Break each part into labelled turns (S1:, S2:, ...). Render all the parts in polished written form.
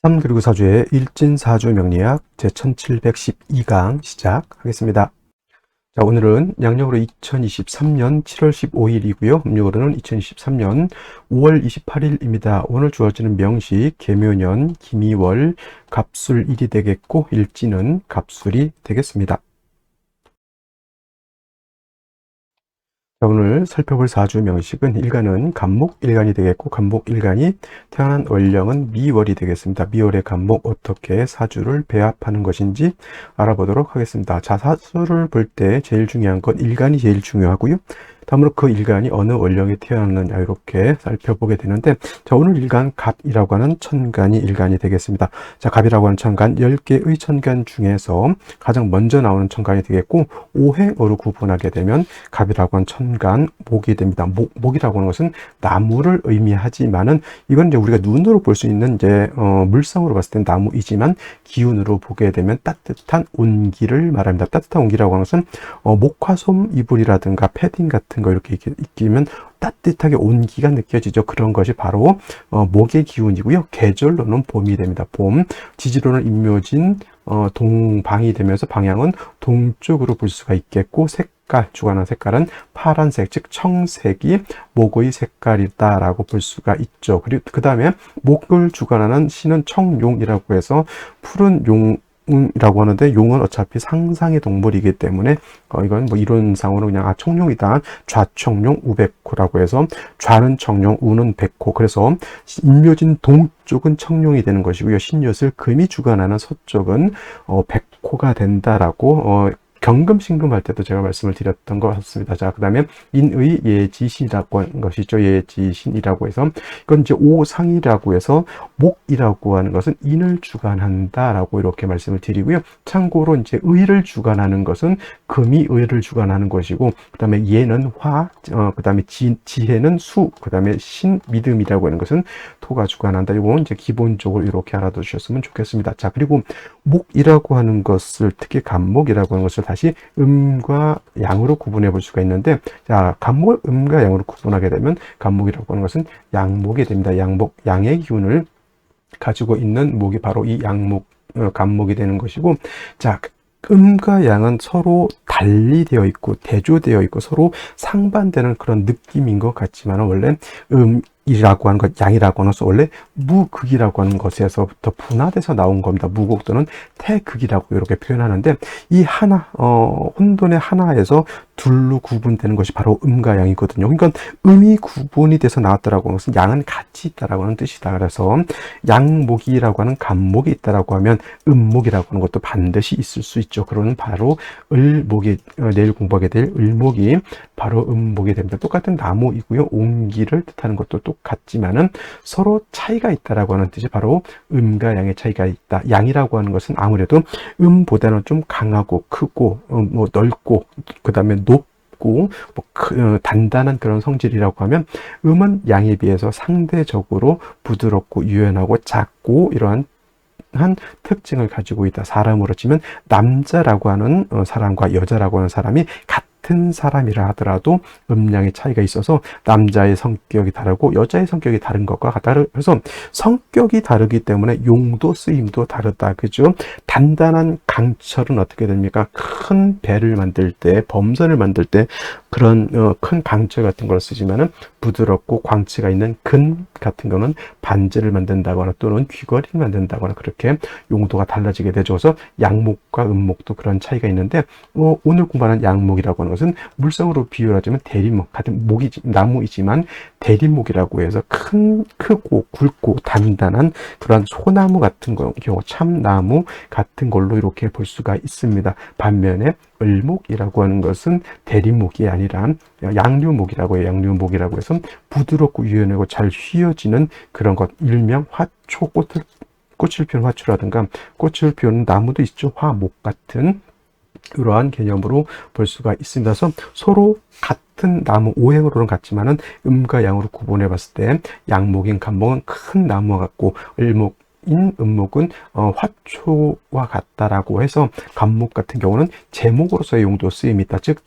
S1: 3 그리고 4주의 일진사주 명리학 제1712강 시작하겠습니다. 자, 오늘은 양력으로 2023년 7월 15일이고요. 음력으로는 2023년 5월 28일입니다. 오늘 주어지는 명시 계묘년 김이월 갑술일이 되겠고 일진은 갑술이 되겠습니다. 자, 오늘 살펴볼 사주 명식은 일간은 간목일간이 되겠고 간목일간이 태어난 월령은 미월이 되겠습니다. 미월의 간목 어떻게 사주를 배합하는 것인지 알아보도록 하겠습니다. 자, 사주를 볼 때 제일 중요한 건 일간이 제일 중요하고요. 다음으로 그 일간이 어느 월령에 태어났느냐 이렇게 살펴보게 되는데, 자, 오늘 일간 갑이라고 하는 천간이 일간이 되겠습니다. 자, 갑이라고 하는 천간 10개의 천간 중에서 가장 먼저 나오는 천간이 되겠고, 오행어로 구분하게 되면 갑이라고 하는 천간 목이 됩니다. 목이라고 하는 것은 나무를 의미하지만은 이건 이제 우리가 눈으로 볼 수 있는 이제 물상으로 봤을 땐 나무이지만 기운으로 보게 되면 따뜻한 온기를 말합니다. 따뜻한 온기라고 하는 것은 목화솜 이불이라든가 패딩 같은 거 이렇게 입히면 따뜻하게 온기가 느껴지죠. 그런 것이 바로 목의 기운이고요. 계절로는 봄이 됩니다. 봄, 지지로는 임묘진 동방이 되면서 방향은 동쪽으로 볼 수가 있겠고, 주관하는 색깔은 파란색, 즉 청색이 목의 색깔이다라고 볼 수가 있죠. 그리고 그 다음에 목을 주관하는 신은 청용이라고 해서 푸른 용이라고 하는데, 용은 어차피 상상의 동물이기 때문에 이건 뭐 이론상으로 그냥 청룡이다, 좌청룡 우백호라고 해서 좌는 청룡, 우는 백호. 그래서 임묘진 동쪽은 청룡이 되는 것이고요, 신옅을 금이 주관하는 서쪽은 백호가 된다라고 경금신금 할 때도 제가 말씀을 드렸던 것 같습니다. 자, 그 다음에 인의 예지신이라고 하는 것이죠. 예지신이라고 해서 이건 이제 오상이라고 해서 목이라고 하는 것은 인을 주관한다라고 이렇게 말씀을 드리고요. 참고로 이제 의를 주관하는 것은 금이 의를 주관하는 것이고, 그 다음에 예는 화, 그 다음에 지혜는 수, 그 다음에 신, 믿음이라고 하는 것은 토가 주관한다. 이건 이제 기본적으로 이렇게 알아두셨으면 좋겠습니다. 자, 그리고 목이라고 하는 것을, 특히 간목이라고 하는 것을 다시 음과 양으로 구분해 볼 수가 있는데, 자, 간목을 음과 양으로 구분하게 되면 간목이라고 하는 것은 양목이 됩니다. 양의 기운을 가지고 있는 목이 바로 이 양목, 간목이 되는 것이고, 자, 음과 양은 서로 달리 되어 있고 대조되어 있고 서로 상반되는 그런 느낌인 것 같지만, 원래 이라고 하는 것, 양이라고 하는 것은 원래 무극이라고 하는 것에서부터 분화돼서 나온 겁니다. 무극 또는 태극이라고 이렇게 표현하는데, 이 하나, 혼돈의 하나에서 둘로 구분되는 것이 바로 음과 양이거든요. 그러니까 음이 구분이 돼서 나왔다라고 하는 것은 양은 같이 있다라고 하는 뜻이다. 그래서 양목이라고 하는 간목이 있다라고 하면 음목이라고 하는 것도 반드시 있을 수 있죠. 그러면 바로 을목이, 내일 공부하게 될 을목이 바로 음목이 됩니다. 똑같은 나무이고요. 온기를 뜻하는 것도 똑같지만은 서로 차이가 있다라고 하는 뜻이 바로 음과 양의 차이가 있다. 양이라고 하는 것은 아무래도 음보다는 좀 강하고 크고 뭐 넓고 그 다음에 높고 단단한 그런 성질이라고 하면, 음은 양에 비해서 상대적으로 부드럽고 유연하고 작고 이러한 특징을 가지고 있다. 사람으로 치면 남자라고 하는 사람과 여자라고 하는 사람이 같은 사람이라 하더라도 음양의 차이가 있어서 남자의 성격이 다르고 여자의 성격이 다른 것과 같다. 그래서 성격이 다르기 때문에 용도 쓰임도 다르다. 그죠? 단단한 강철은 어떻게 됩니까? 큰 배를 만들 때, 범선을 만들 때 그런 큰 강철 같은 걸 쓰지만은, 부드럽고 광치가 있는 근 같은 거는 반지를 만든다거나 또는 귀걸이를 만든다거나 그렇게 용도가 달라지게 되죠. 그래서 양목과 음목도 그런 차이가 있는데, 오늘 공부하는 양목이라고 하는 것은 물성으로 비유하자면 대리목, 같은 나무이지만 대리목이라고 해서 크고 굵고 단단한 그런 소나무 같은 경우, 참나무 같은 걸로 이렇게 볼 수가 있습니다. 반면에 을목이라고 하는 것은 대리목이 아니라 양류목이라고 해요. 양류목이라고 해서 부드럽고 유연하고 잘 휘어지는 그런 것, 일명 화초, 꽃을 피우는 화초라든가 꽃을 피우는 나무도 있죠. 화목 같은 이러한 개념으로 볼 수가 있습니다. 그래서 서로 같은 나무, 오행으로는 같지만은 음과 양으로 구분해 봤을 때 양목인 간목은 큰 나무와 같고, 음목은 화초와 같다라고 해서, 간목 같은 경우는 제목으로서의 용도 쓰임이 있다. 즉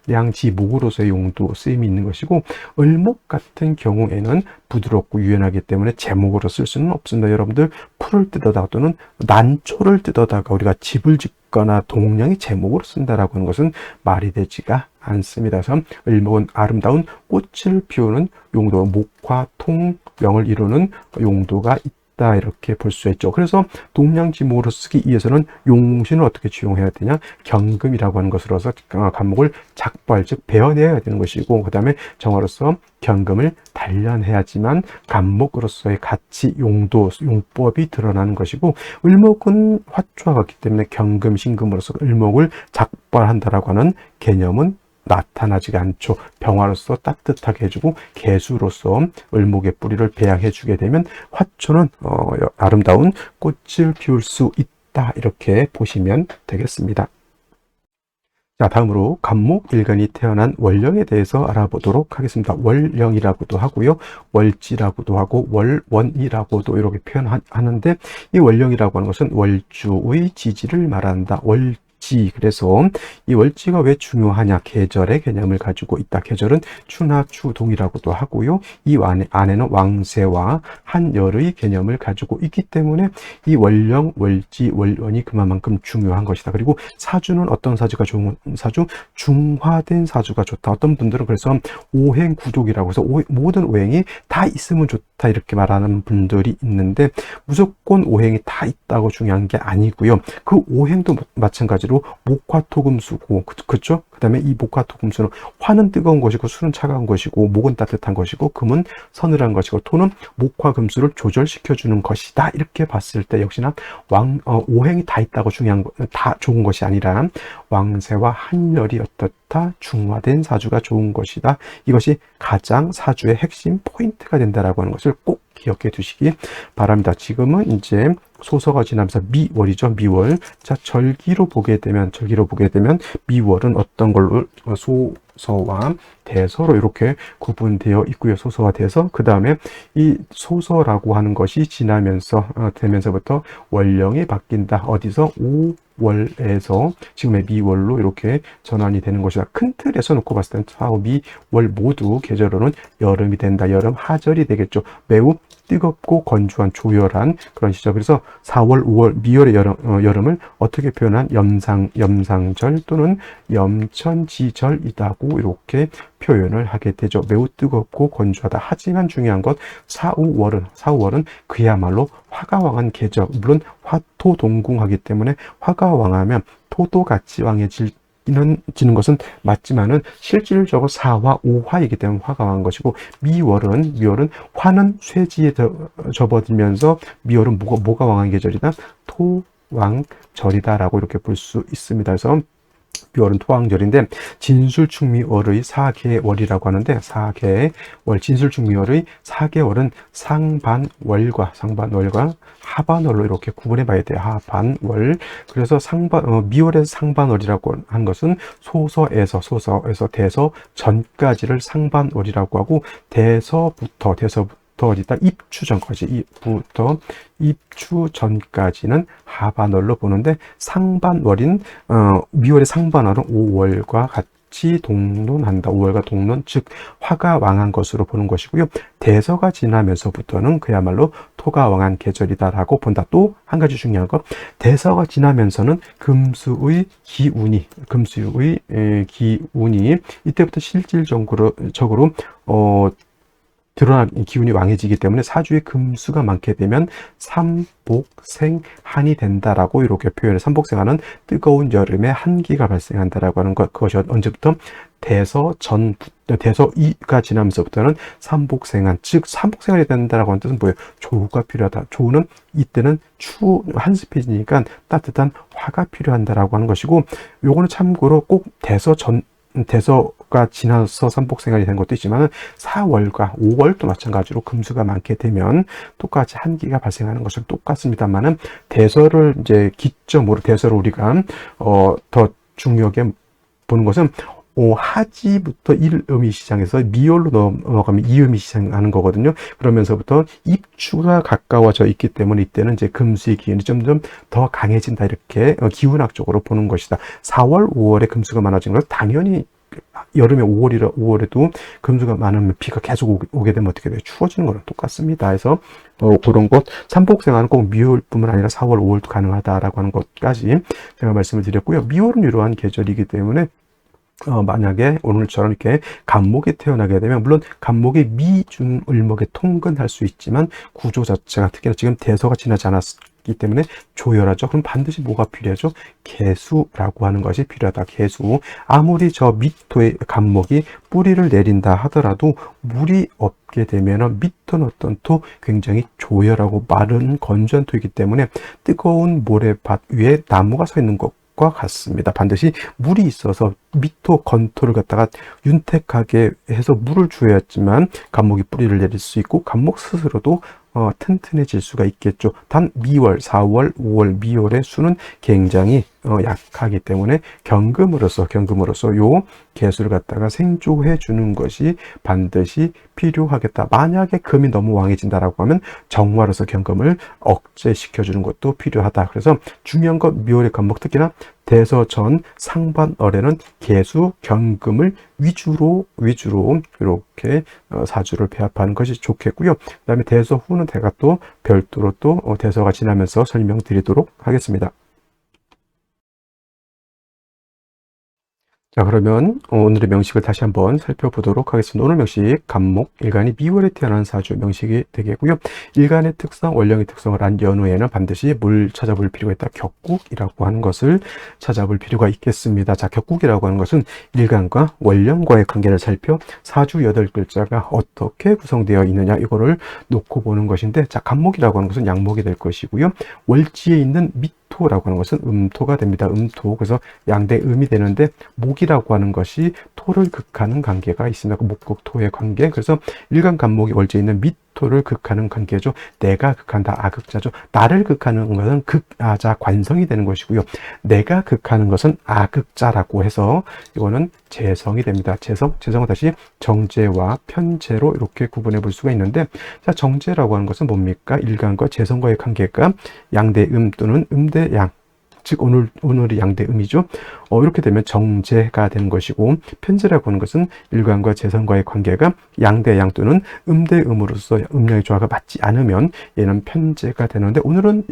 S1: 동량지목으로서의 용도 쓰임이 있는 것이고, 을목 같은 경우에는 부드럽고 유연하기 때문에 제목으로 쓸 수는 없습니다. 여러분들 풀을 뜯어다가 또는 난초를 뜯어다가 우리가 집을 짓거나 동령의 제목으로 쓴다라고 하는 것은 말이 되지가 않습니다. 그래서 을목은 아름다운 꽃을 피우는 용도, 목화 통명을 이루는 용도가 있다, 이렇게 볼 수 있죠. 그래서 동량지목으로 쓰기 위해서는 용신을 어떻게 지용해야 되냐? 경금이라고 하는 것으로서 간목을 작벌, 즉 베어내야 되는 것이고, 그 다음에 정화로서 경금을 단련해야지만 간목으로서의 가치, 용도, 용법이 드러나는 것이고, 을목은 화초와 같기 때문에 경금, 신금으로서 을목을 작벌한다라고 하는 개념은 나타나지가 않죠. 병화로서 따뜻하게 해주고 개수로서 을목의 뿌리를 배양해주게 되면 화초는 아름다운 꽃을 피울 수 있다, 이렇게 보시면 되겠습니다. 자, 다음으로 간목일간이 태어난 월령에 대해서 알아보도록 하겠습니다. 월령이라고도 하고요, 월지라고도 하고 월원이라고도 이렇게 표현하는데, 이 월령이라고 하는 것은 월주의 지지를 말한다. 그래서 이 월지가 왜 중요하냐? 계절의 개념을 가지고 있다. 계절은 추나 추동이라고도 하고요, 이 안에는 왕세와 한열의 개념을 가지고 있기 때문에 이 월령, 월지, 월원이 그만큼 중요한 것이다. 그리고 사주는 어떤 사주가 좋은 사주? 중화된 사주가 좋다. 어떤 분들은 그래서 오행구독이라고 해서 모든 오행이 다 있으면 좋다, 이렇게 말하는 분들이 있는데, 무조건 오행이 다 있다고 중요한 게 아니고요, 그 오행도 마찬가지로 목화토금수고, 그렇죠? 그 다음에 이 목화토금수는 화는 뜨거운 것이고 수는 차가운 것이고 목은 따뜻한 것이고 금은 서늘한 것이고 토는 목화금수를 조절시켜주는 것이다, 이렇게 봤을 때 역시나 오행이 다 있다고 다 좋은 것이 아니라 왕세와 한열이 어떻다? 중화된 사주가 좋은 것이다. 이것이 가장 사주의 핵심 포인트가 된다라고 하는 것을 꼭 기억해 두시기 바랍니다. 지금은 이제 소서가 지나면서 미월이죠. 미월. 자, 절기로 보게 되면 미월은 어떤 걸로 소서와 대서로 이렇게 구분되어 있고요. 소서와 대서. 그 다음에 이 소서라고 하는 것이 지나면서 되면서부터 월령이 바뀐다. 어디서? 5월에서 지금의 미월로 이렇게 전환이 되는 것이다. 큰 틀에서 놓고 봤을 때는 사오, 미월 모두 계절로는 여름이 된다. 여름 하절이 되겠죠. 매우 뜨겁고 건조한 조열한 그런 시절. 그래서 4월, 5월, 미월의 여름을 어떻게 표현한? 염상절 또는 염천지절이라고 이렇게 표현을 하게 되죠. 매우 뜨겁고 건조하다. 하지만 중요한 것, 4, 5월은 그야말로 화가 왕한 계절. 물론 화토동궁하기 때문에 화가 왕하면 토도 같이 지는 것은 맞지만은 실질적으로 4화, 5화이기 때문에 화가 왕한 것이고, 미월은 화는 쇠지에 접어들면서 미월은 뭐가 왕한 계절이다? 토왕절이다라고 이렇게 볼 수 있습니다. 그래서 미월은 토왕절인데, 진술충미월의 4개월이라고 하는데, 4개월, 진술충미월의 4개월은 상반월과 하반월로 이렇게 구분해 봐야 돼요. 하반월. 그래서 미월의 상반월이라고 하는 것은 소서에서 대서 전까지를 상반월이라고 하고, 대서부터 어디다? 입추 전까지는 하반월로 보는데, 상반월인 미월의 상반월은 5월과 같이 동론한다. 5월과 동론, 즉 화가 왕한 것으로 보는 것이고요. 대서가 지나면서부터는 그야말로 토가 왕한 계절이다라고 본다. 또 한 가지 중요한 것, 대서가 지나면서는 금수의 기운이 이때부터 실질적으로 드러난 기운이 왕해지기 때문에 사주에 금수가 많게 되면 삼복생한이 된다라고 이렇게 표현을, 삼복생한은 뜨거운 여름에 한기가 발생한다라고 하는 것. 그것이 언제부터? 대서이가 지나면서부터는 삼복생한, 즉 삼복생한이 된다라고 하는 뜻은 뭐예요? 조우가 필요하다. 조우는 이때는 한습해지니까 따뜻한 화가 필요한다라고 하는 것이고, 요거는 참고로 꼭 대서가 지나서 삼복생활이 된 것도 있지만 4월과 5월도 마찬가지로 금수가 많게 되면 똑같이 한기가 발생하는 것은 똑같습니다만은, 대서를 이제 기점으로 대서를 우리가 더 중요하게 보는 것은 하지부터 일음이 시작해서 미월로 넘어가면 이음이 시작하는 거거든요. 그러면서부터 입추가 가까워져 있기 때문에 이때는 이제 금수의 기운이 점점 더 강해진다, 이렇게 기운학적으로 보는 것이다. 4월, 5월에 금수가 많아지는 것은 당연히 여름에 5월에도 금수가 많으면 비가 계속 오게 되면 어떻게 돼요? 추워지는 거랑 똑같습니다. 그래서 그런 것, 삼복생활은 꼭 미월뿐만 아니라 4월, 5월도 가능하다라고 하는 것까지 제가 말씀을 드렸고요. 미월은 이러한 계절이기 때문에 만약에 오늘처럼 이렇게 간목이 태어나게 되면, 물론 간목이 미, 중, 을목에 통근할 수 있지만 구조 자체가 특히나 지금 대서가 지나지 않았기 때문에 조열하죠. 그럼 반드시 뭐가 필요하죠? 개수라고 하는 것이 필요하다. 개수. 아무리 저 밑토의 간목이 뿌리를 내린다 하더라도 물이 없게 되면 밑토는 어떤 토? 굉장히 조열하고 마른 건조한 토이기 때문에 뜨거운 모래밭 위에 나무가 서 있는 것 과 같습니다. 반드시 물이 있어서 밑토, 건토를 갖다가 윤택하게 해서 물을 주어야지만 간목이 뿌리를 내릴 수 있고 간목 스스로도 튼튼해질 수가 있겠죠. 단 미월, 4월, 5월, 미월의 수는 굉장히 약하기 때문에 경금으로서 요 개수를 갖다가 생조해 주는 것이 반드시 필요하겠다. 만약에 금이 너무 왕해진다라고 하면 정화로서 경금을 억제시켜 주는 것도 필요하다. 그래서 중요한 건 미월의 간목, 특히나 대서전 상반월에는 개수, 경금을 위주로 이렇게 사주를 배합하는 것이 좋겠고요. 그 다음에 대서 후는 제가 또 별도로 또 대서가 지나면서 설명드리도록 하겠습니다. 자, 그러면 오늘의 명식을 다시 한번 살펴보도록 하겠습니다. 오늘 명식, 간목, 일간이 미월에 태어난 사주 명식이 되겠고요. 일간의 특성, 원령의 특성을 안 연후에는 반드시 뭘 찾아볼 필요가 있다? 격국이라고 하는 것을 찾아볼 필요가 있겠습니다. 자, 격국이라고 하는 것은 일간과 원령과의 관계를 살펴 사주 8글자가 어떻게 구성되어 있느냐, 이거를 놓고 보는 것인데, 자, 간목이라고 하는 것은 양목이 될 것이고요. 월지에 있는 토라고 하는 것은 음토가 됩니다. 음토. 그래서 양대 음이 되는데, 목이라고 하는 것이 토를 극하는 관계가 있습니다. 목극토의 관계. 그래서 일간 간목이 월지에 있는 밑토를 극하는 관계죠. 내가 극한다. 아극자죠. 나를 극하는 것은 극아자 관성이 되는 것이고요. 내가 극하는 것은 아극자라고 해서 이거는 재성이 됩니다. 재성은 다시 정제와 편제로 이렇게 구분해 볼 수가 있는데, 자, 정제라고 하는 것은 뭡니까? 일간과 재성과의 관계가 양대음 또는 음대양, 즉 오늘이 양대음이죠. 이렇게 되면 정제가 되는 것이고, 편제라고 하는 것은 일간과 재성과의 관계가 양대양 또는 음대음으로서 음양의 조화가 맞지 않으면 얘는 편제가 되는데, 오늘은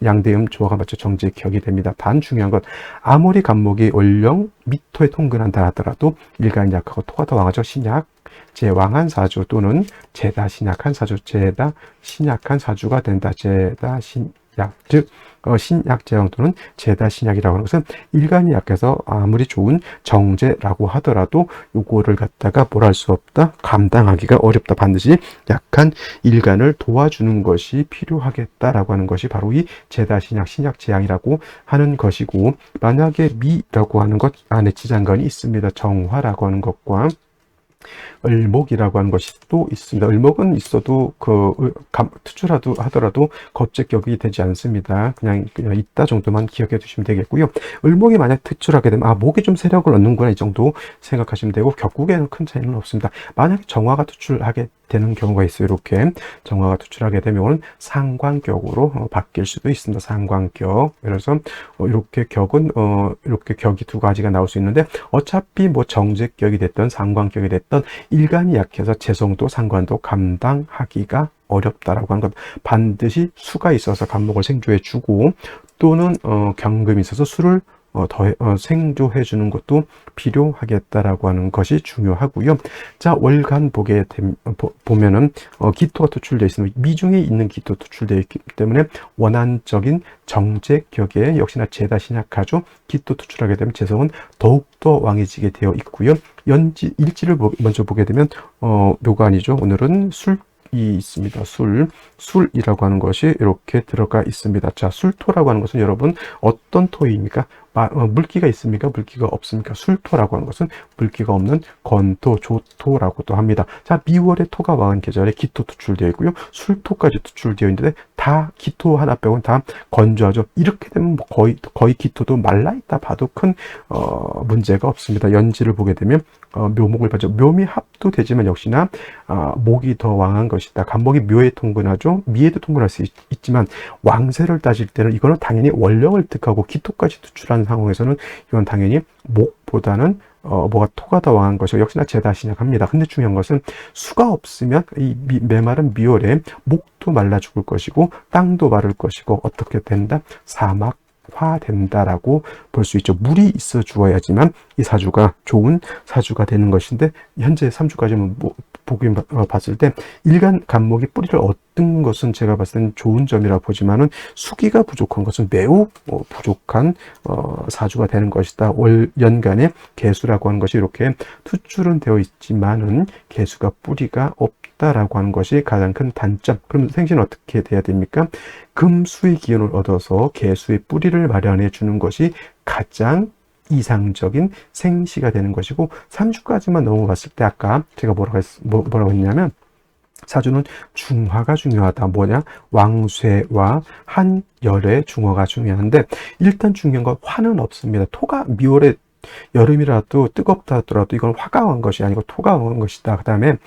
S1: 양대음 조화가 맞죠. 정제격이 됩니다. 단 중요한 것, 아무리 간목이 원령 미토에 통근한다 하더라도 일간이 약하고 토가 더 왕하죠. 신약, 제왕한 사주 또는 제다 신약한 사주, 제다 신약한 사주가 된다. 제다 신약, 즉 신약 제왕 또는 제다 신약이라고 하는 것은 일간이 약해서 아무리 좋은 정제라고 하더라도 요거를 갖다가 뭘 할 수 없다, 감당하기가 어렵다. 반드시 약한 일간을 도와주는 것이 필요하겠다라고 하는 것이 바로 이 제다 신약, 신약 제왕이라고 하는 것이고, 만약에 미라고 하는 것 안에 지장간이 있습니다. 정화라고 하는 것과 을목이라고 하는 것이 또 있습니다. 을목은 있어도 투출하도 하더라도 겁제격이 되지 않습니다. 그냥 있다 정도만 기억해 두시면 되겠고요. 을목이 만약 투출하게 되면 목이 좀 세력을 얻는구나, 이 정도 생각하시면 되고, 격국에는 큰 차이는 없습니다. 만약에 정화가 투출하게 되는 경우가 있어요. 이렇게 정화가 투출하게 되면 상관격으로 바뀔 수도 있습니다. 상관격. 그래서 이렇게 격은 이렇게 격이 두 가지가 나올 수 있는데, 어차피 뭐 정제격이 됐던 상관격이 됐던 일간이 약해서 재성도 상관도 감당하기가 어렵다라고 하는 것, 반드시 수가 있어서 간목을 생조해 주고, 또는 경금이 있어서 수를 생조해 주는 것도 필요하겠다라고 하는 것이 중요하고요. 자, 월간 보면은 기토가 투출되어 있습니다. 미중에 있는 기토 투출되어 있기 때문에 원한적인 정제격에 역시나 제다 신약하죠. 기토 투출하게 되면 재성은 더욱더 왕해지게 되어 있고요. 일지를 먼저 보게 되면 묘가 아니죠. 오늘은 이 있습니다. 술이라고 하는 것이 이렇게 들어가 있습니다. 자, 술토라고 하는 것은 여러분 어떤 토입니까? 물기가 있습니까? 물기가 없습니까? 술토라고 하는 것은 물기가 없는 건토, 조토라고도 합니다. 자, 미월에 토가 왕한 계절에 기토 투출되어 있고요. 술토까지 투출되어 있는데, 다 기토 하나 빼고는 다 건조하죠. 이렇게 되면 거의 기토도 말라있다 봐도 큰 문제가 없습니다. 연지를 보게 되면 묘목을 봐죠. 묘미 합도 되지만 역시나 목이 더 왕한 것이다. 간목이 묘에 통근하죠. 미에도 통근할 수 있지만 왕세를 따질 때는 이거는 당연히 원령을 득하고 기토까지 투출하는 상황에서는 이건 당연히 목보다는 뭐가 토가 더 왕한 것이고 역시나 재다시냐 합니다. 근데 중요한 것은 수가 없으면 이 메마른 미월에 목도 말라 죽을 것이고 땅도 마를 것이고 어떻게 된다? 사막화 된다라고 볼 수 있죠. 물이 있어 주어야지만 이 사주가 좋은 사주가 되는 것인데 현재 3주까지는 봤을 때 일간 간목이 뿌리를 얻는 것은 제가 봤을 때는 좋은 점이라 보지만은 수기가 부족한 것은 매우 부족한 사주가 되는 것이다. 월 연간의 개수라고 하는 것이 이렇게 투출은 되어 있지만은 개수가 뿌리가 없다라고 하는 것이 가장 큰 단점. 그럼 생신은 어떻게 돼야 됩니까? 금수의 기운을 얻어서 개수의 뿌리를 마련해 주는 것이 가장 이상적인 생시가 되는 것이고 3주까지만 넘어갔을 때 아까 제가 뭐라고 했냐면 사주는 중화가 중요하다. 뭐냐? 왕쇠와 한열의 중화가 중요한데 일단 중요한 건 화는 없습니다. 토가 미월에 여름이라도 뜨겁다 하더라도 이건 화가 온 것이 아니고 토가 온 것이다. 그 다음에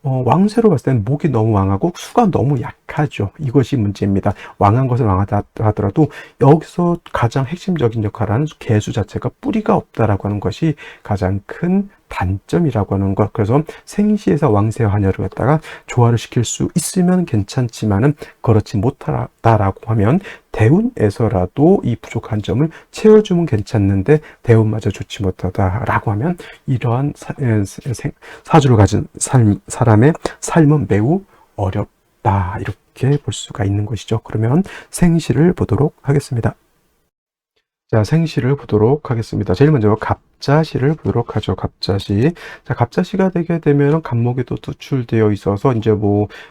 S1: 왕세로 봤을 때는 목이 너무 왕하고 수가 너무 약하죠. 이것이 문제입니다. 왕한 것은 왕하다 하더라도 여기서 가장 핵심적인 역할을 하는 개수 자체가 뿌리가 없다라고 하는 것이 가장 큰 단점이라고 하는 것. 그래서 생시에서 왕세와 한열을 갖다가 조화를 시킬 수 있으면 괜찮지만은 그렇지 못하다라고 하면 대운에서라도 이 부족한 점을 채워주면 괜찮는데 대운마저 좋지 못하다라고 하면 이러한 사주를 가진 사람의 삶은 매우 어렵다 이렇게 볼 수가 있는 것이죠. 그러면 생시를 보도록 하겠습니다. 자, 생시를 보도록 하겠습니다. 제일 먼저 갑자시를 보도록 하죠. 갑자시. 자, 갑자시가 되게 되면 간목이 또 투출되어 있어서 이제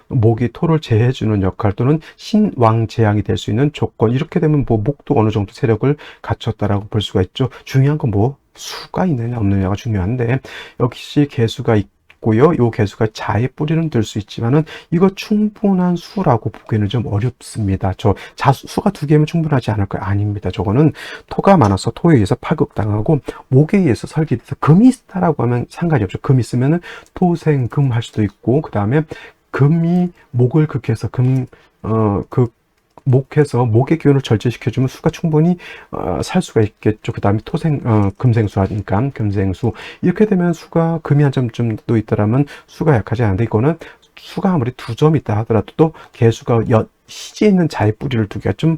S1: 목이 토를 제해주는 역할 또는 신왕재양이 될 수 있는 조건. 이렇게 되면 목도 어느 정도 세력을 갖췄다라고 볼 수가 있죠. 중요한 건 수가 있느냐 없느냐가 중요한데 역시 개수가 고요. 요 개수가 자의 뿌리는 들 수 있지만은 이거 충분한 수라고 보기에는 좀 어렵습니다. 수가 2개면 충분하지 않을까요? 아닙니다. 저거는 토가 많아서 토에 의해서 파급당하고 목에 의해서 설계돼서 금이 있다라고 하면 상관이 없죠. 금이 있으면은 토생금 할 수도 있고 그 다음에 금이 목을 극해서 목해서 목의 기운을 절제시켜주면 수가 충분히 살 수가 있겠죠. 그 다음에 금생수 하니까 금생수 이렇게 되면 수가 금이 한 점쯤도 있더라면 수가 약하지 않은데 이거는 수가 아무리 2점 있다 하더라도 또 개수가 시지에 있는 자의 뿌리를 두기가 좀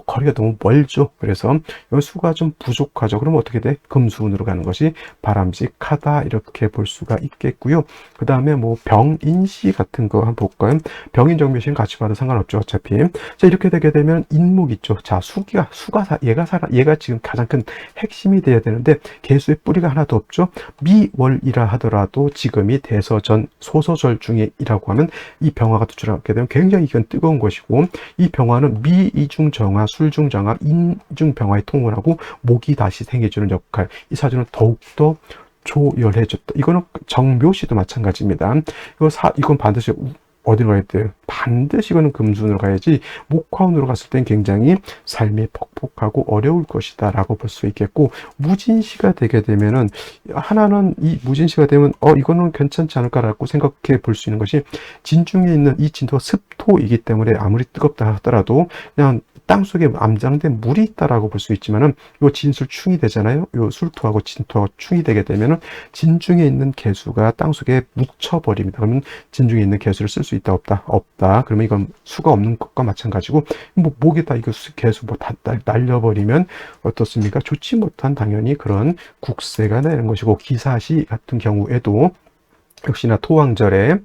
S1: 거리가 너무 멀죠. 그래서 이 수가 좀 부족하죠. 그럼 어떻게 돼? 금수운으로 가는 것이 바람직하다 이렇게 볼 수가 있겠고요. 그 다음에 병인시 같은 거 한번 볼까요? 병인정묘시는 같이 봐도 상관없죠. 어차피 자 이렇게 되게 되면 인목 있죠. 자 얘가 지금 가장 큰 핵심이 돼야 되는데 개수의 뿌리가 하나도 없죠. 미월이라 하더라도 지금이 대서전 소서절 중에이라고 하면 이 병화가 투출하게 되면 굉장히 이건 뜨거운 것이고 이 병화는 미이중정화, 술중정화, 인중병화에 통혼하고 목이 다시 생겨주는 역할. 이 사주는 더욱더 조열해졌다. 이거는 정묘시도 마찬가지입니다. 이건 반드시 어디로 가야 돼요? 반드시 이거는 금수운으로 가야지 목화운으로 갔을 땐 굉장히 삶이 퍽퍽하고 어려울 것이다 라고 볼 수 있겠고 무진시가 되게 되면은 하나는 이 무진시가 되면 이거는 괜찮지 않을까라고 생각해 볼 수 있는 것이 진중에 있는 이 진토가 습토이기 때문에 아무리 뜨겁다 하더라도 그냥 땅속에 암장된 물이 있다라고 볼 수 있지만은 요 진술충이 되잖아요. 요 술토하고 진토하고 충이 되게 되면은 진중에 있는 개수가 땅속에 묻혀버립니다. 그러면 진중에 있는 개수를 쓸 수 있다 없다. 그러면 이건 수가 없는 것과 마찬가지고 목에다 이거 개수 다 날려버리면 어떻습니까? 좋지 못한 당연히 그런 국세가 되는 것이고 기사시 같은 경우에도 역시나 토왕절에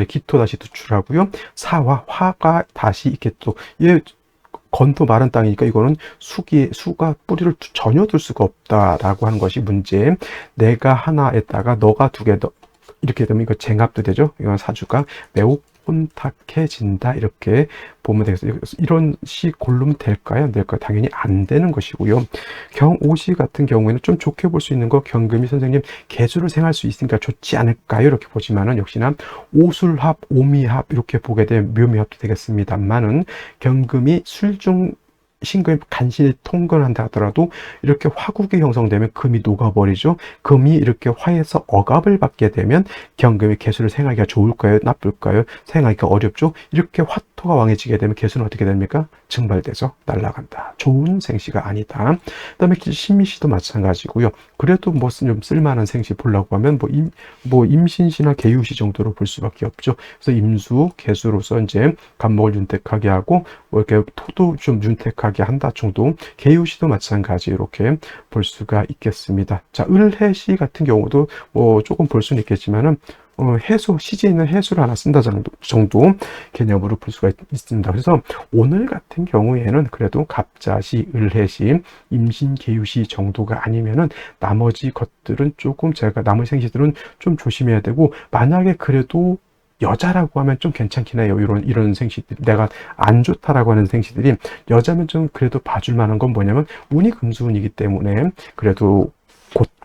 S1: 기토 다시 투출하고요. 사와 화가 다시 이렇게 건토 마른 땅이니까 이거는 수가 뿌리를 전혀 둘 수가 없다라고 하는 것이 문제. 내가 하나에다가 너가 2개 이렇게 되면 이거 쟁합도 되죠. 이건 사주가 매우 혼탁해진다 이렇게 보면 되겠어요. 이런 시 고르면 될까요? 안 될까요? 당연히 안 되는 것이고요. 경오시 같은 경우에는 좀 좋게 볼 수 있는 거 경금이 선생님 개수를 생할 수 있으니까 좋지 않을까요? 이렇게 보지만은 역시나 오술합, 오미합 이렇게 보게 되면 묘미합도 되겠습니다만은 경금이 술중 신금이 간신히 통근한다 하더라도 이렇게 화국이 형성되면 금이 녹아버리죠. 금이 이렇게 화에서 억압을 받게 되면 경금이 개수를 생하기가 좋을까요? 나쁠까요? 생하기가 어렵죠. 이렇게 화토가 왕해지게 되면 개수는 어떻게 됩니까? 증발돼서 날아간다. 좋은 생시가 아니다. 그다음에 신미시도 마찬가지고요. 그래도 뭐 좀 쓸만한 생시 보려고 하면 뭐 임신시나 개유시 정도로 볼 수밖에 없죠. 그래서 임수, 개수로서 이제 간목을 윤택하게 하고 뭐 이렇게 토도 좀 윤택하게 한다 정도. 개유시도 마찬가지 이렇게 볼 수가 있겠습니다. 자, 을해시 같은 경우도 뭐 조금 볼 수는 있겠지만은 해수, 시지에 있는 해수를 하나 쓴다 정도 개념으로 볼 수가 있습니다. 그래서 오늘 같은 경우에는 그래도 갑자시, 을해시, 임신, 개유시 정도가 아니면은 나머지 것들은 조금 제가 나머지 생시들은 좀 조심해야 되고, 만약에 그래도 여자라고 하면 좀 괜찮긴 해요. 이런 생시들. 내가 안 좋다라고 하는 생시들이 여자면 좀 그래도 봐줄 만한 건 뭐냐면 운이 금수운이기 때문에 그래도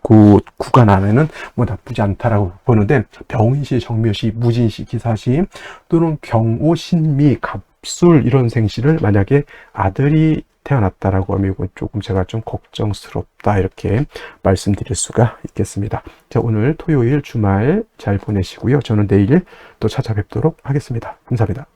S1: 그 구간 안에는 뭐 나쁘지 않다라고 보는데, 병인시, 정묘시, 무진시, 기사시 또는 경오, 신미, 갑술 이런 생시를 만약에 아들이 태어났다라고 하면 이건 조금 제가 좀 걱정스럽다 이렇게 말씀드릴 수가 있겠습니다. 자, 오늘 토요일 주말 잘 보내시고요. 저는 내일 또 찾아뵙도록 하겠습니다. 감사합니다.